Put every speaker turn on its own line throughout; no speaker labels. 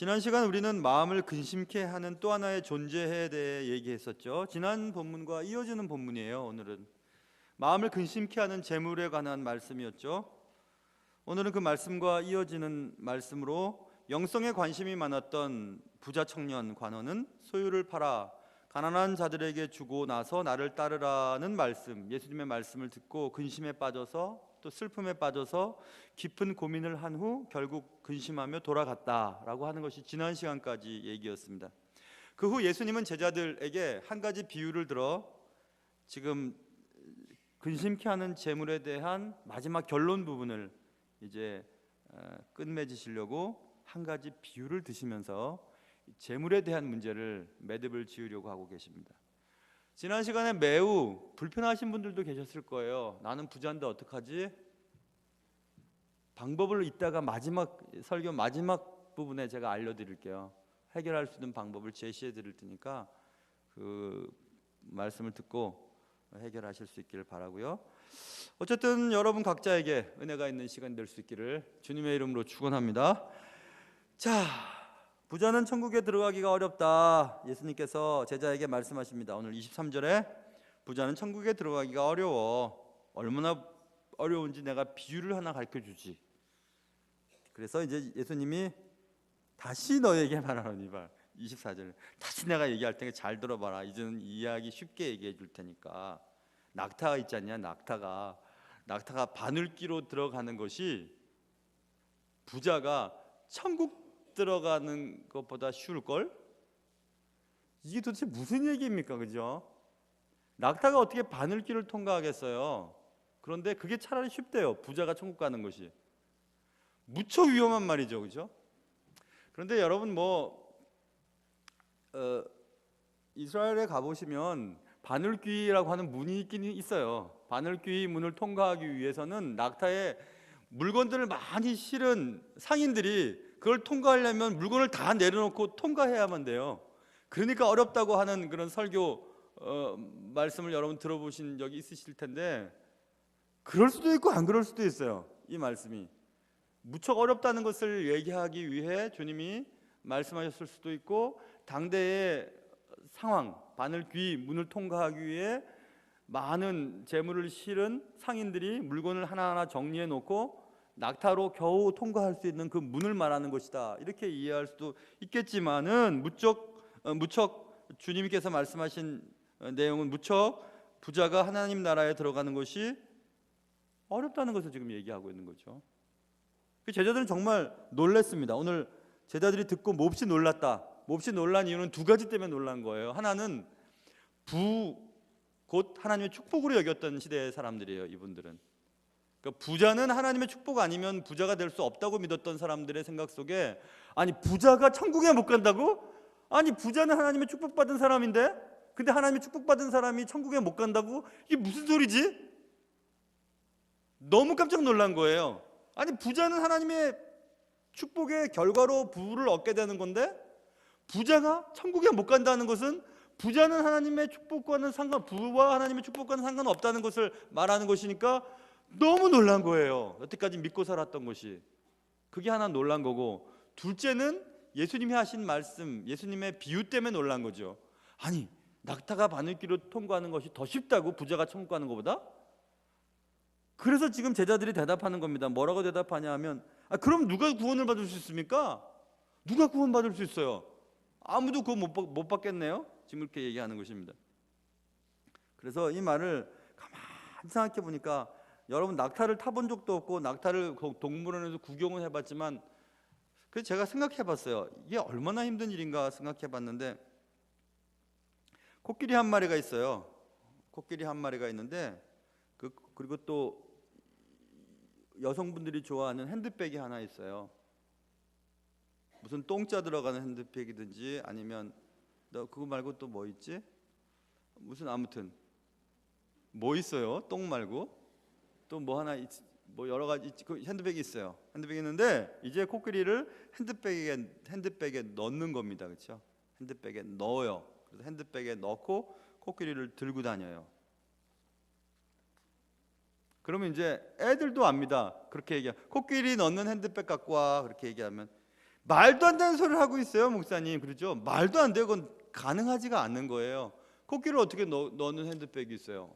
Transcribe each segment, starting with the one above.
지난 시간 우리는 마음을 근심케 하는 또 하나의 존재에 대해 얘기했었죠. 지난 본문과 이어지는 본문이에요. 오늘은 마음을 근심케 하는 재물에 관한 말씀이었죠. 오늘은 그 말씀과 이어지는 말씀으로 영성에 관심이 많았던 부자 청년 관원은 소유를 팔아 가난한 자들에게 주고 나서 나를 따르라는 말씀, 예수님의 말씀을 듣고 근심에 빠져서 또 슬픔에 빠져서 깊은 고민을 한 후 결국 근심하며 돌아갔다라고 하는 것이 지난 시간까지 얘기였습니다. 그 후 예수님은 제자들에게 한 가지 비유를 들어 지금 근심케 하는 재물에 대한 마지막 결론 부분을 이제 끝맺으시려고 한 가지 비유를 드시면서 재물에 대한 문제를 매듭을 지으려고 하고 계십니다. 지난 시간에 매우 불편하신 분들도 계셨을 거예요. 나는 부자인데 어떡하지? 방법을 이따가 설교 마지막 부분에 제가 알려드릴게요. 해결할 수 있는 방법을 제시해 드릴 테니까 그 말씀을 듣고 해결하실 수 있기를 바라고요. 어쨌든 여러분 각자에게 은혜가 있는 시간 될 수 있기를 주님의 이름으로 축원합니다. 자, 부자는 천국에 들어가기가 어렵다. 예수님께서 제자에게 말씀하십니다. 오늘 23절에 부자는 천국에 들어가기가 어려워. 얼마나 어려운지 내가 비유를 하나 가르쳐주지. 그래서 이제 예수님이 다시 너에게 말하노니와 24절 다시 내가 얘기할 테니까 잘 들어봐라. 이제는 이야기 쉽게 얘기해 줄 테니까. 낙타가 있지 않냐? 낙타가 바늘귀로 들어가는 것이 부자가 천국 들어가는 것보다 쉬울걸? 이게 도대체 무슨 얘기입니까? 그죠? 낙타가 어떻게 바늘길을 통과하겠어요? 그런데 그게 차라리 쉽대요. 부자가 천국 가는 것이 무척 위험한 말이죠. 그죠? 그런데 여러분 이스라엘에 가보시면 바늘귀라고 하는 문이 있긴 있어요. 바늘귀 문을 통과하기 위해서는 낙타에 물건들을 많이 실은 상인들이 그걸 통과하려면 물건을 다 내려놓고 통과해야만 돼요. 그러니까 어렵다고 하는 그런 설교 말씀을 여러분 들어보신 적이 있으실 텐데 그럴 수도 있고 안 그럴 수도 있어요. 이 말씀이 무척 어렵다는 것을 얘기하기 위해 주님이 말씀하셨을 수도 있고 당대의 상황, 바늘귀 문을 통과하기 위해 많은 재물을 실은 상인들이 물건을 하나하나 정리해 놓고 낙타로 겨우 통과할 수 있는 그 문을 말하는 것이다. 이렇게 이해할 수도 있겠지만은 무척 주님께서 말씀하신 내용은 무척 부자가 하나님 나라에 들어가는 것이 어렵다는 것을 지금 얘기하고 있는 거죠. 제자들은 정말 놀랐습니다. 오늘 제자들이 듣고 몹시 놀랐다. 몹시 놀란 이유는 두 가지 때문에 놀란 거예요. 하나는 곧 하나님의 축복으로 여겼던 시대의 사람들이에요. 이분들은 그러니까 부자는 하나님의 축복 아니면 부자가 될 수 없다고 믿었던 사람들의 생각 속에 아니 부자가 천국에 못 간다고? 아니 부자는 하나님의 축복받은 사람인데 근데 하나님의 축복받은 사람이 천국에 못 간다고? 이게 무슨 소리지? 너무 깜짝 놀란 거예요. 아니 부자는 하나님의 축복의 결과로 부를 얻게 되는 건데 부자가 천국에 못 간다는 것은 부자는 하나님의 축복과는 부와 하나님의 축복과는 상관없다는 것을 말하는 것이니까 너무 놀란 거예요. 여태까지 믿고 살았던 것이. 그게 하나 놀란 거고, 둘째는 예수님이 하신 말씀, 예수님의 비유 때문에 놀란 거죠. 아니 낙타가 바늘길로 통과하는 것이 더 쉽다고? 부자가 천국 가는 것보다? 그래서 지금 제자들이 대답하는 겁니다. 뭐라고 대답하냐 하면 그럼 누가 구원을 받을 수 있습니까? 누가 구원 받을 수 있어요? 아무도 구원 못 받겠네요. 지금 이렇게 얘기하는 것입니다. 그래서 이 말을 가만히 생각해 보니까 여러분 낙타를 타본 적도 없고 낙타를 동물원에서 구경을 해봤지만 그래서 제가 생각해 봤어요. 이게 얼마나 힘든 일인가 생각해 봤는데 코끼리 한 마리가 있어요. 코끼리 한 마리가 있는데 그리고 또 여성분들이 좋아하는 핸드백이 하나 있어요. 무슨 똥자 들어가는 핸드백이든지 아니면 그거 말고 또 뭐 있지? 무슨 아무튼 뭐 있어요? 똥 말고 또 뭐 하나 뭐 여러 가지 그 핸드백이 있어요. 핸드백이 있는데 이제 코끼리를 핸드백에 넣는 겁니다. 그렇죠? 핸드백에 넣어요. 그래서 핸드백에 넣고 코끼리를 들고 다녀요. 그러면 이제 애들도 압니다. 그렇게 얘기하면 코끼리 넣는 핸드백 갖고 와 그렇게 얘기하면 말도 안 되는 소리를 하고 있어요, 목사님. 그렇죠? 말도 안 돼요. 그건 가능하지가 않는 거예요. 코끼리를 어떻게 넣는 핸드백이 있어요?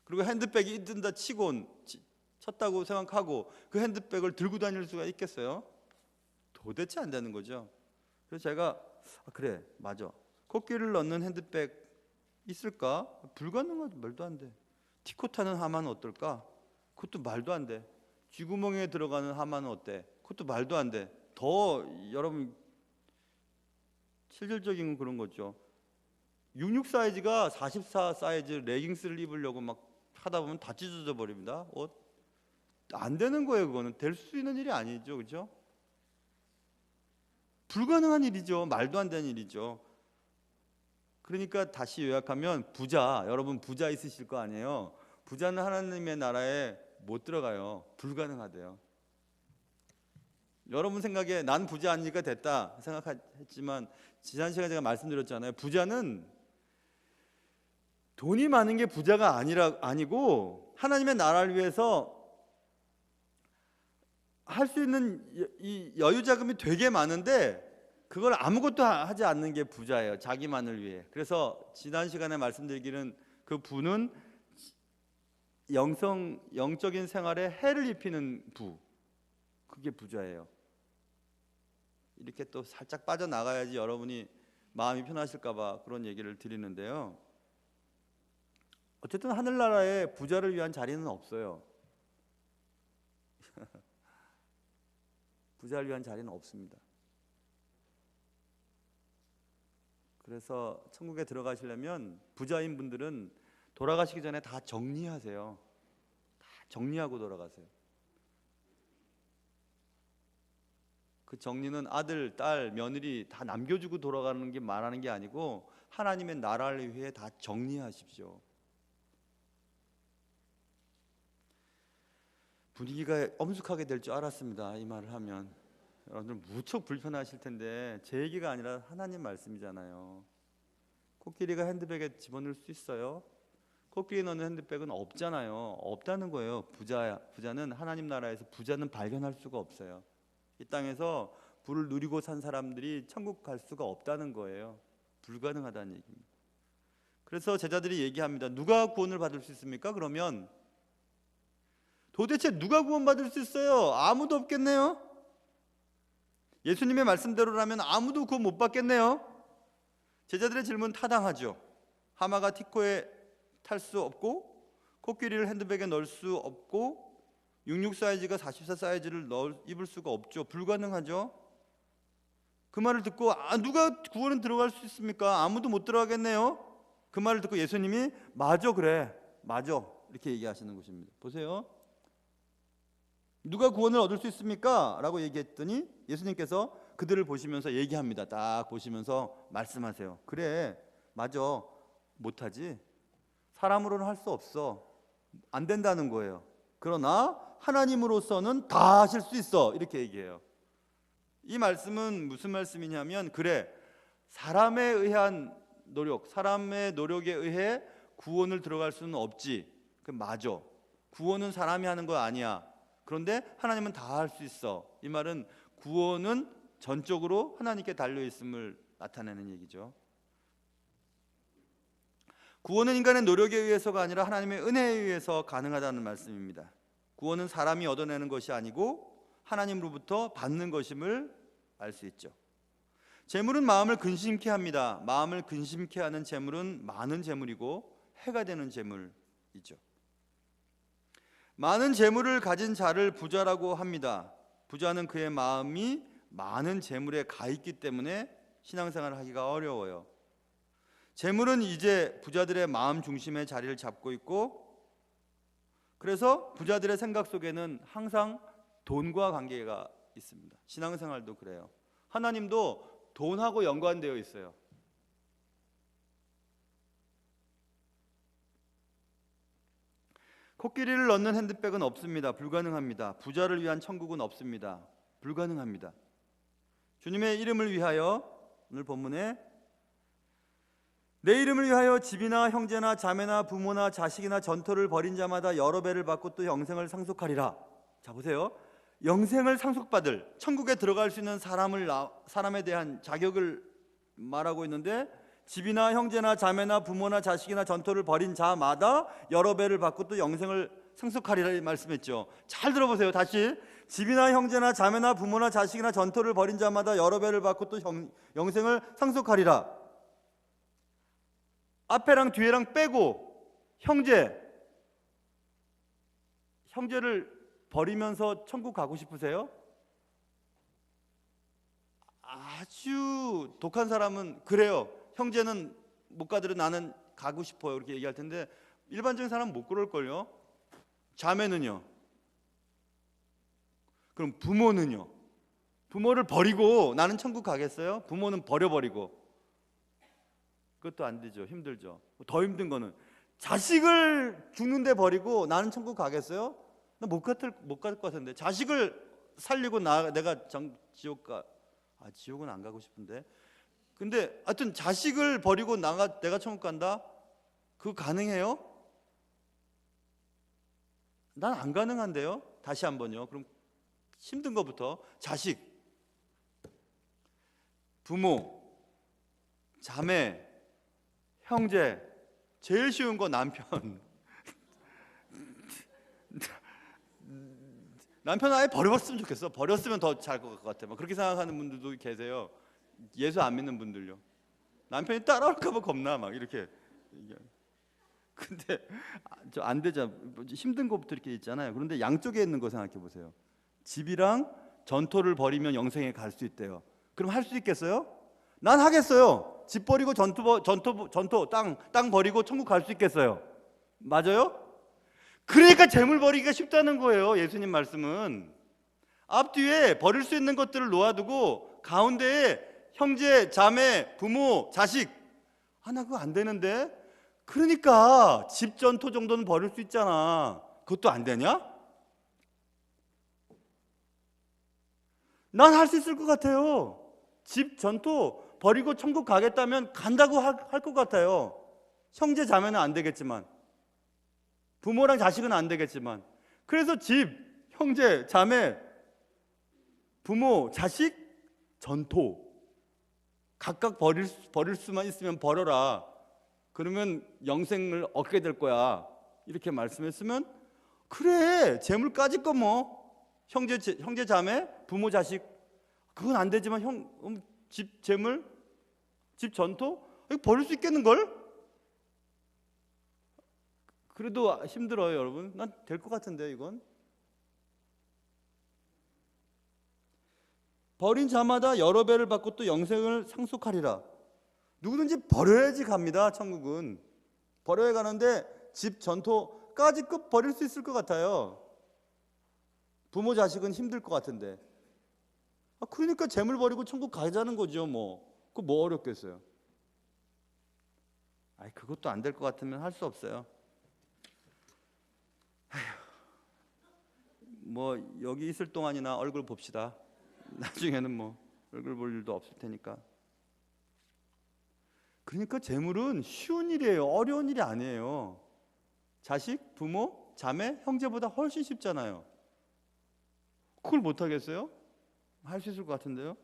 그리고 핸드백이 뜬다 치곤 쳤다고 생각하고 그 핸드백을 들고 다닐 수가 있겠어요? 도대체 안 되는 거죠. 그래서 제가 그래, 맞아. 코끼리를 넣는 핸드백 있을까? 불가능하죠. 말도 안 돼. 티코 타는 하마는 어떨까? 그것도 말도 안 돼. 쥐구멍에 들어가는 하마는 어때? 그것도 말도 안 돼. 더 여러분 실질적인 그런 거죠. 66 사이즈가 44 사이즈 레깅스를 입으려고 막 하다 보면 다 찢어져 버립니다. 옷. 안 되는 거예요. 그거는 될 수 있는 일이 아니죠. 그렇죠? 불가능한 일이죠. 말도 안 되는 일이죠. 그러니까 다시 요약하면 부자, 여러분 부자 있으실 거 아니에요. 부자는 하나님의 나라에 못 들어가요. 불가능하대요. 여러분 생각에 난 부자 아니니까 됐다 생각했지만 지난 시간에 제가 말씀드렸잖아요. 부자는 돈이 많은 게 부자가 아니고 하나님의 나라를 위해서 할 수 있는 이 여유 자금이 되게 많은데 그걸 아무것도 하지 않는 게 부자예요. 자기만을 위해. 그래서 지난 시간에 말씀드리기는 그 부는 영적인 생활에 해를 입히는 부. 그게 부자예요. 이렇게 또 살짝 빠져나가야지 여러분이 마음이 편하실까 봐 그런 얘기를 드리는데요. 어쨌든 하늘나라에 부자를 위한 자리는 없어요. 부자를 위한 자리는 없습니다. 그래서 천국에 들어가시려면 부자인 분들은 돌아가시기 전에 다 정리하세요. 다 정리하고 돌아가세요. 그 정리는 아들, 딸, 며느리 다 남겨주고 돌아가는 게 말하는 게 아니고 하나님의 나라를 위해 다 정리하십시오. 분위기가 엄숙하게 될 줄 알았습니다. 이 말을 하면 여러분들 무척 불편하실 텐데 제 얘기가 아니라 하나님 말씀이잖아요. 코끼리가 핸드백에 집어넣을 수 있어요? 코끼리 넣는 핸드백은 없잖아요. 없다는 거예요. 부자는 하나님 나라에서 부자는 발견할 수가 없어요. 이 땅에서 부를 누리고 산 사람들이 천국 갈 수가 없다는 거예요. 불가능하다는 얘기입니다. 그래서 제자들이 얘기합니다. 누가 구원을 받을 수 있습니까? 그러면 도대체 누가 구원받을 수 있어요? 아무도 없겠네요. 예수님의 말씀대로라면 아무도 구원 못 받겠네요. 제자들의 질문 타당하죠. 하마가 티코에 탈 수 없고 코끼리를 핸드백에 넣을 수 없고 66 사이즈가 44 사이즈를 입을 수가 없죠. 불가능하죠. 그 말을 듣고 누가 구원은 들어갈 수 있습니까? 아무도 못 들어가겠네요. 그 말을 듣고 예수님이 맞아, 그래, 맞아, 이렇게 얘기하시는 것입니다. 보세요. 누가 구원을 얻을 수 있습니까? 라고 얘기했더니 예수님께서 그들을 보시면서 얘기합니다. 딱 보시면서 말씀하세요. 그래, 맞아, 못하지. 사람으로는 할 수 없어. 안 된다는 거예요. 그러나 하나님으로서는 다 하실 수 있어. 이렇게 얘기해요. 이 말씀은 무슨 말씀이냐면 그래, 사람에 의한 노력, 사람의 노력에 의해 구원을 들어갈 수는 없지. 그 맞아. 구원은 사람이 하는 거 아니야. 그런데 하나님은 다 할 수 있어. 이 말은 구원은 전적으로 하나님께 달려 있음을 나타내는 얘기죠. 구원은 인간의 노력에 의해서가 아니라 하나님의 은혜에 의해서 가능하다는 말씀입니다. 구원은 사람이 얻어내는 것이 아니고 하나님으로부터 받는 것임을 알 수 있죠. 재물은 마음을 근심케 합니다. 마음을 근심케 하는 재물은 많은 재물이고 해가 되는 재물이죠. 많은 재물을 가진 자를 부자라고 합니다. 부자는 그의 마음이 많은 재물에 가 있기 때문에 신앙생활을 하기가 어려워요. 재물은 이제 부자들의 마음 중심에 자리를 잡고 있고, 그래서 부자들의 생각 속에는 항상 돈과 관계가 있습니다. 신앙생활도 그래요. 하나님도 돈하고 연관되어 있어요. 코끼리를 넣는 핸드백은 없습니다. 불가능합니다. 부자를 위한 천국은 없습니다. 불가능합니다. 주님의 이름을 위하여, 오늘 본문에 내 이름을 위하여 집이나 형제나 자매나 부모나 자식이나 전토를 벌인 자마다 여러 배를 받고 또 영생을 상속하리라. 자, 보세요. 영생을 상속받을 천국에 들어갈 수 있는 사람에 대한 자격을 말하고 있는데, 집이나 형제나 자매나 부모나 자식이나 전토를 벌인 자마다 여러 배를 받고 또 영생을 상속하리라 말씀했죠. 잘 들어보세요. 다시. 집이나 형제나 자매나 부모나 자식이나 전토를 벌인 자마다 여러 배를 받고 또 영생을 상속하리라. 앞에랑 뒤에랑 빼고 형제를 버리면서 천국 가고 싶으세요? 아주 독한 사람은 그래요. 형제는 못 가더라도 나는 가고 싶어요, 이렇게 얘기할 텐데, 일반적인 사람은 못 그럴걸요. 자매는요? 그럼 부모는요? 부모를 버리고 나는 천국 가겠어요? 부모는 버려버리고. 그것도 안 되죠. 힘들죠. 더 힘든 거는 자식을 죽는데 버리고 나는 천국 가겠어요? 나 못 갈 것 같은데. 자식을 살리고 내가 지옥 가. 지옥은 안 가고 싶은데. 근데 하여튼 자식을 버리고 내가 천국 간다? 그거 가능해요? 난 안 가능한데요. 다시 한번요. 그럼 힘든 거부터. 자식, 부모, 자매, 형제, 제일 쉬운 거 남편. 남편 아예 버렸으면 좋겠어. 버렸으면 더 잘 것 같아. 막 그렇게 생각하는 분들도 계세요. 예수 안 믿는 분들요. 남편이 따라올까 봐 겁나 막 이렇게. 근데 안 되죠. 힘든 것부터 이렇게 있잖아요. 그런데 양쪽에 있는 거 생각해 보세요. 집이랑 전토를 벌이면 영생에 갈 수 있대요. 그럼 할 수 있겠어요? 난 하겠어요. 집 버리고 전토 땅 버리고 천국 갈 수 있겠어요? 맞아요? 그러니까 재물 버리기가 쉽다는 거예요. 예수님 말씀은 앞뒤에 버릴 수 있는 것들을 놓아두고 가운데에 형제, 자매, 부모, 자식. 나 그거 안 되는데. 그러니까 집 전토 정도는 버릴 수 있잖아. 그것도 안 되냐? 난 할 수 있을 것 같아요. 집 전토 버리고 천국 가겠다면 간다고 할 것 같아요. 형제 자매는 안 되겠지만, 부모랑 자식은 안 되겠지만. 그래서 집, 형제, 자매, 부모, 자식, 전토 각각 버릴 수만 있으면 버려라. 그러면 영생을 얻게 될 거야. 이렇게 말씀했으면, 그래, 재물까지 거 뭐. 형제 자매, 부모, 자식, 그건 안 되지만 집 재물, 집 전토, 이거 버릴 수 있겠는걸? 그래도 힘들어요, 여러분. 난 될 것 같은데, 이건. 버린 자마다 여러 배를 받고 또 영생을 상속하리라. 누구든지 버려야지 갑니다, 천국은. 버려야 가는데 집 전토까지 끝 버릴 수 있을 것 같아요. 부모 자식은 힘들 것 같은데. 그러니까 재물 버리고 천국 가자는 거죠, 뭐. 그거 뭐 어렵겠어요. 그것도 안 될 것 같으면 할 수 없어요. 뭐 여기 있을 동안이나 얼굴 봅시다. 나중에는 뭐 얼굴 볼 일도 없을 테니까. 그러니까 재물은 쉬운 일이에요. 어려운 일이 아니에요. 자식, 부모, 자매, 형제보다 훨씬 쉽잖아요. 그걸 못 하겠어요? 할 수 있을 것 같은데요.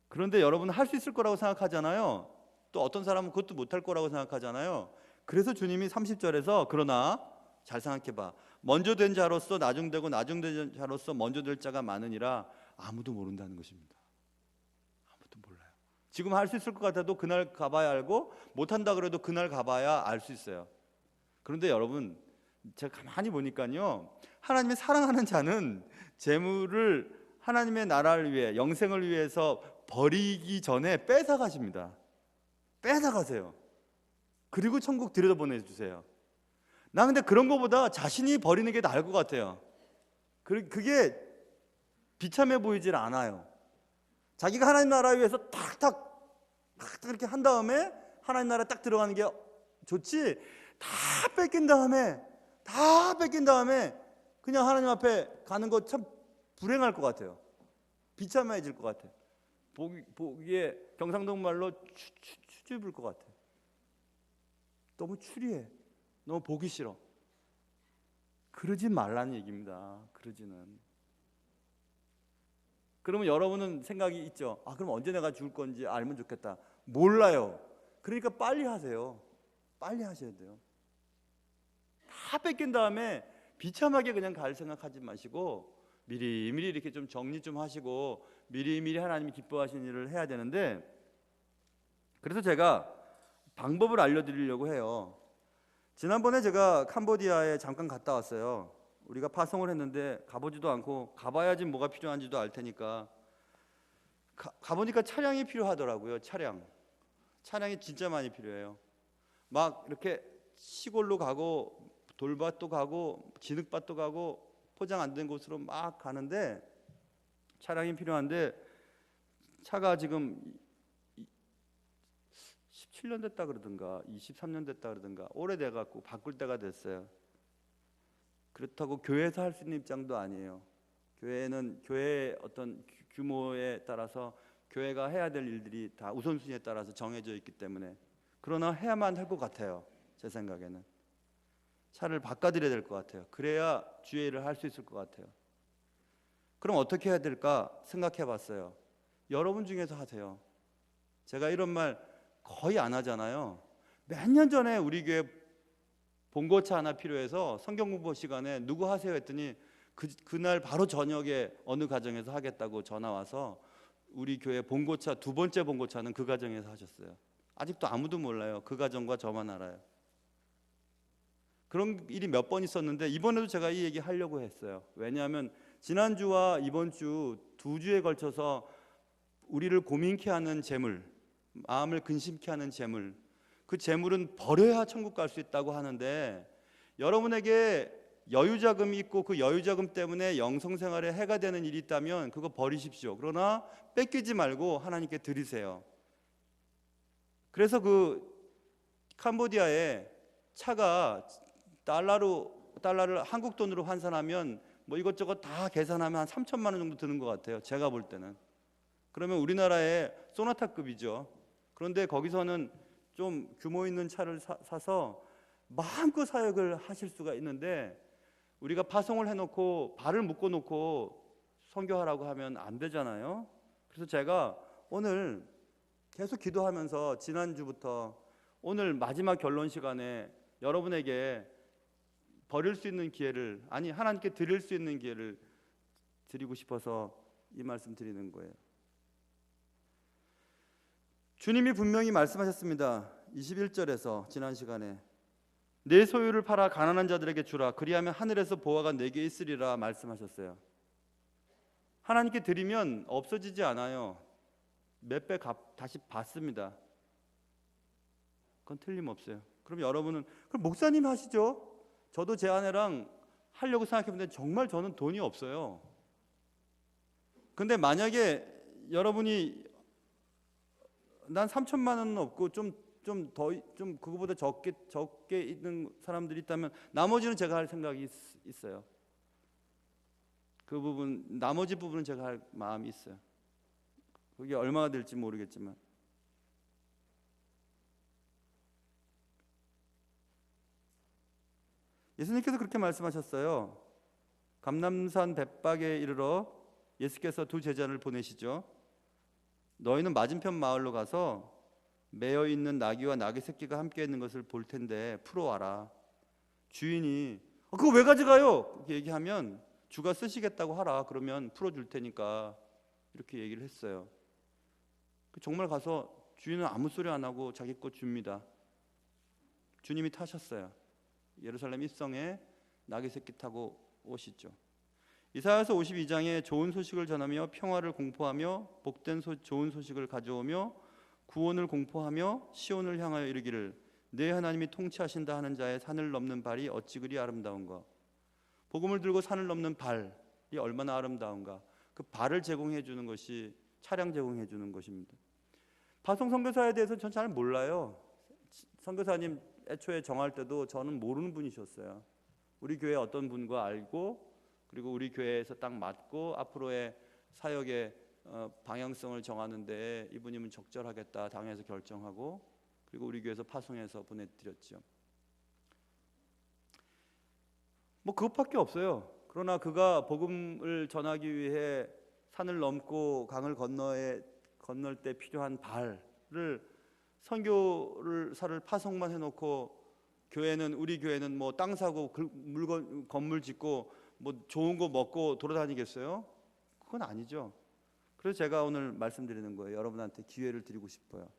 그런데 여러분 할 수 있을 거라고 생각하잖아요. 또 어떤 사람은 그것도 못할 거라고 생각하잖아요. 그래서 주님이 30절에서 그러나 잘 생각해봐. 먼저 된 자로서 나중되고 나중된 자로서 먼저 될 자가 많으니라. 아무도 모른다는 것입니다. 아무도 몰라요. 지금 할 수 있을 것 같아도 그날 가봐야 알고, 못한다 그래도 그날 가봐야 알 수 있어요. 그런데 여러분, 제가 가만히 보니까요, 하나님의 사랑하는 자는 재물을 하나님의 나라를 위해, 영생을 위해서 버리기 전에 뺏어가십니다. 뺏어가세요. 그리고 천국 들여다보내주세요. 나 근데 그런 거보다 자신이 버리는 게 나을 것 같아요. 그게 비참해 보이질 않아요. 자기가 하나님 나라 위해서 탁탁 이렇게 한 다음에 하나님 나라에 딱 들어가는 게 좋지, 다 뺏긴 다음에 그냥 하나님 앞에 가는 거 참 불행할 것 같아요. 비참해질 것 같아요. 보기에 경상도 말로 추잡을 것 같아요. 너무 추리해. 너무 보기 싫어. 그러지 말라는 얘기입니다. 그러지는. 그러면 여러분은 생각이 있죠. 아, 그럼 언제 내가 죽을 건지 알면 좋겠다. 몰라요. 그러니까 빨리 하세요. 빨리 하셔야 돼요. 다 뺏긴 다음에 비참하게 그냥 갈 생각하지 마시고 미리미리 이렇게 좀 정리 좀 하시고 미리미리 하나님이 기뻐하시는 일을 해야 되는데, 그래서 제가 방법을 알려드리려고 해요. 지난번에 제가 캄보디아에 잠깐 갔다 왔어요. 우리가 파송을 했는데 가보지도 않고 가봐야지 뭐가 필요한지도 알 테니까 가보니까 차량이 필요하더라고요. 차량이 진짜 많이 필요해요. 막 이렇게 시골로 가고 돌밭도 가고 진흙밭도 가고 포장 안 된 곳으로 막 가는데 차량이 필요한데, 차가 지금 17년 됐다 그러든가 23년 됐다 그러든가 오래돼 갖고 바꿀 때가 됐어요. 그렇다고 교회에서 할 수 있는 입장도 아니에요. 교회는 교회의 어떤 규모에 따라서 교회가 해야 될 일들이 다 우선순위에 따라서 정해져 있기 때문에, 그러나 해야만 할 것 같아요. 제 생각에는 차를 바꿔드려야 될 것 같아요. 그래야 주의 일을 할 수 있을 것 같아요. 그럼 어떻게 해야 될까 생각해 봤어요. 여러분 중에서 하세요. 제가 이런 말 거의 안 하잖아요. 몇 년 전에 우리 교회 본고차 하나 필요해서 성경 공부 시간에 누구 하세요 했더니 그날 바로 저녁에 어느 가정에서 하겠다고 전화 와서 우리 교회 본고차 두 번째 본고차는 그 가정에서 하셨어요. 아직도 아무도 몰라요. 그 가정과 저만 알아요. 그런 일이 몇 번 있었는데 이번에도 제가 이 얘기 하려고 했어요. 왜냐하면 지난주와 이번 주 두 주에 걸쳐서 우리를 고민케 하는 재물, 마음을 근심케 하는 재물, 그 재물은 버려야 천국 갈 수 있다고 하는데, 여러분에게 여유자금이 있고 그 여유자금 때문에 영성생활에 해가 되는 일이 있다면 그거 버리십시오. 그러나 뺏기지 말고 하나님께 드리세요. 그래서 그 캄보디아에 차가 달러를 한국 돈으로 환산하면 뭐 이것저것 다 계산하면 한 3천만 원 정도 드는 것 같아요. 제가 볼 때는. 그러면 우리나라의 소나타급이죠. 그런데 거기서는 좀 규모 있는 차를 사서 마음껏 사역을 하실 수가 있는데, 우리가 파송을 해놓고 발을 묶어놓고 선교하라고 하면 안 되잖아요. 그래서 제가 오늘 계속 기도하면서 지난주부터 오늘 마지막 결론 시간에 여러분에게 버릴 수 있는 기회를, 아니 하나님께 드릴 수 있는 기회를 드리고 싶어서 이 말씀 드리는 거예요. 주님이 분명히 말씀하셨습니다. 21절에서 지난 시간에 내 소유를 팔아 가난한 자들에게 주라. 그리하면 하늘에서 보화가 내게 있으리라 말씀하셨어요. 하나님께 드리면 없어지지 않아요. 몇 배 다시 받습니다. 그건 틀림없어요. 그럼 여러분은 그럼 목사님 하시죠? 저도 제 아내랑 하려고 생각해보는데 정말 저는 돈이 없어요. 근데 만약에 여러분이 난 3천만 원은 없고 좀 그거보다 적게 있는 사람들이 있다면 나머지는 제가 할 생각이 있어요. 그 부분, 나머지 부분은 제가 할 마음이 있어요. 그게 얼마가 될지 모르겠지만. 예수님께서 그렇게 말씀하셨어요. 감람산 벳박에 이르러 예수께서 두 제자를 보내시죠. 너희는 맞은편 마을로 가서 매여 있는 나귀와 나귀 새끼가 함께 있는 것을 볼 텐데 풀어와라. 주인이 그거 왜 가져가요? 이렇게 얘기하면 주가 쓰시겠다고 하라. 그러면 풀어줄 테니까 이렇게 얘기를 했어요. 정말 가서 주인은 아무 소리 안 하고 자기 것 줍니다. 주님이 타셨어요. 예루살렘 입성에 나귀 새끼 타고 오시죠. 이사야서 52장에 좋은 소식을 전하며 평화를 공포하며 복된 좋은 소식을 가져오며 구원을 공포하며 시온을 향하여 이르기를 내 하나님이 통치하신다 하는 자의 산을 넘는 발이 어찌 그리 아름다운가. 복음을 들고 산을 넘는 발이 얼마나 아름다운가. 그 발을 제공해 주는 것이 차량 제공해 주는 것입니다. 파송 선교사에 대해서 전 잘 몰라요. 선교사님 애초에 정할 때도 저는 모르는 분이셨어요. 우리 교회 어떤 분과 알고, 그리고 우리 교회에서 딱 맞고 앞으로의 사역의 방향성을 정하는 데 이분이면 적절하겠다 당에서 결정하고, 그리고 우리 교회에서 파송해서 보내드렸죠. 뭐 그것밖에 없어요. 그러나 그가 복음을 전하기 위해 산을 넘고 강을 건널 때 필요한 발을 선교를 사를 파송만 해놓고 교회는 우리 교회는 뭐 땅 사고 물건 건물 짓고 뭐 좋은 거 먹고 돌아다니겠어요? 그건 아니죠. 그래서 제가 오늘 말씀드리는 거예요. 여러분한테 기회를 드리고 싶어요.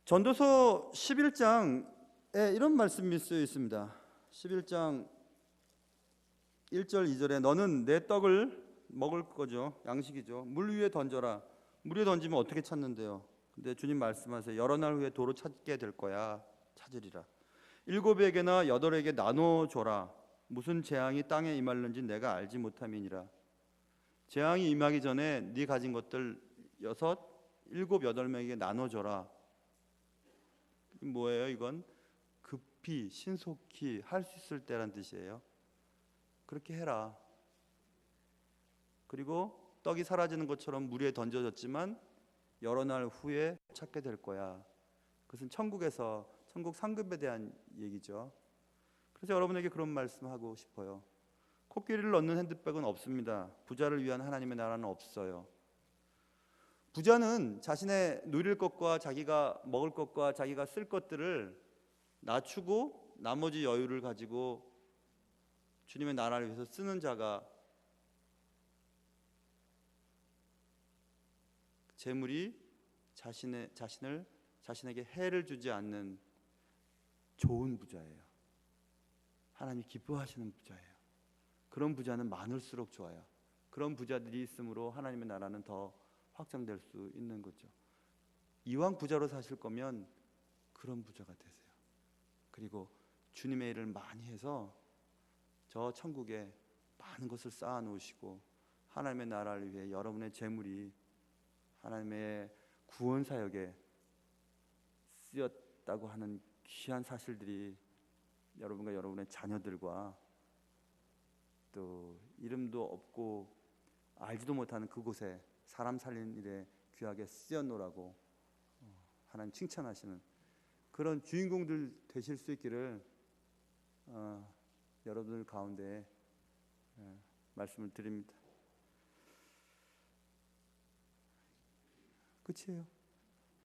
전도서 11장에 이런 말씀이 쓰여 있습니다. 11장 1절 2절에 너는 내 떡을 먹을 거죠. 양식이죠. 물 위에 던져라. 물 위에 던지면 어떻게 찾는데요? 근데 주님 말씀하세요. 여러 날 후에 도로 찾게 될 거야. 찾으리라. 7에게나 8에게 나눠줘라. 무슨 재앙이 땅에 임할는지 내가 알지 못함이니라. 재앙이 임하기 전에 네 가진 것들 6, 7, 8명에게 나눠줘라. 뭐예요? 이건 급히 신속히 할 수 있을 때란 뜻이에요. 그렇게 해라. 그리고 떡이 사라지는 것처럼 물 위에 던져졌지만 여러 날 후에 찾게 될 거야. 그것은 천국에서 천국 상급에 대한 얘기죠. 그래서 여러분에게 그런 말씀하고 싶어요. 코끼리를 넣는 핸드백은 없습니다. 부자를 위한 하나님의 나라는 없어요. 부자는 자신의 누릴 것과 자기가 먹을 것과 자기가 쓸 것들을 낮추고 나머지 여유를 가지고 주님의 나라를 위해서 쓰는 자가 재물이 자신에게 해를 주지 않는 좋은 부자예요. 하나님이 기뻐하시는 부자예요. 그런 부자는 많을수록 좋아요. 그런 부자들이 있으므로 하나님의 나라는 더 확장될 수 있는 거죠. 이왕 부자로 사실 거면 그런 부자가 되세요. 그리고 주님의 일을 많이 해서 저 천국에 많은 것을 쌓아 놓으시고 하나님의 나라를 위해 여러분의 재물이 하나님의 구원 사역에 쓰였다고 하는 귀한 사실들이 여러분과 여러분의 자녀들과 또 이름도 없고 알지도 못하는 그곳에 사람 살리는 일에 귀하게 쓰여놓으라고 하나님 칭찬하시는 그런 주인공들 되실 수 있기를 여러분들 가운데 말씀을 드립니다. 끝이에요.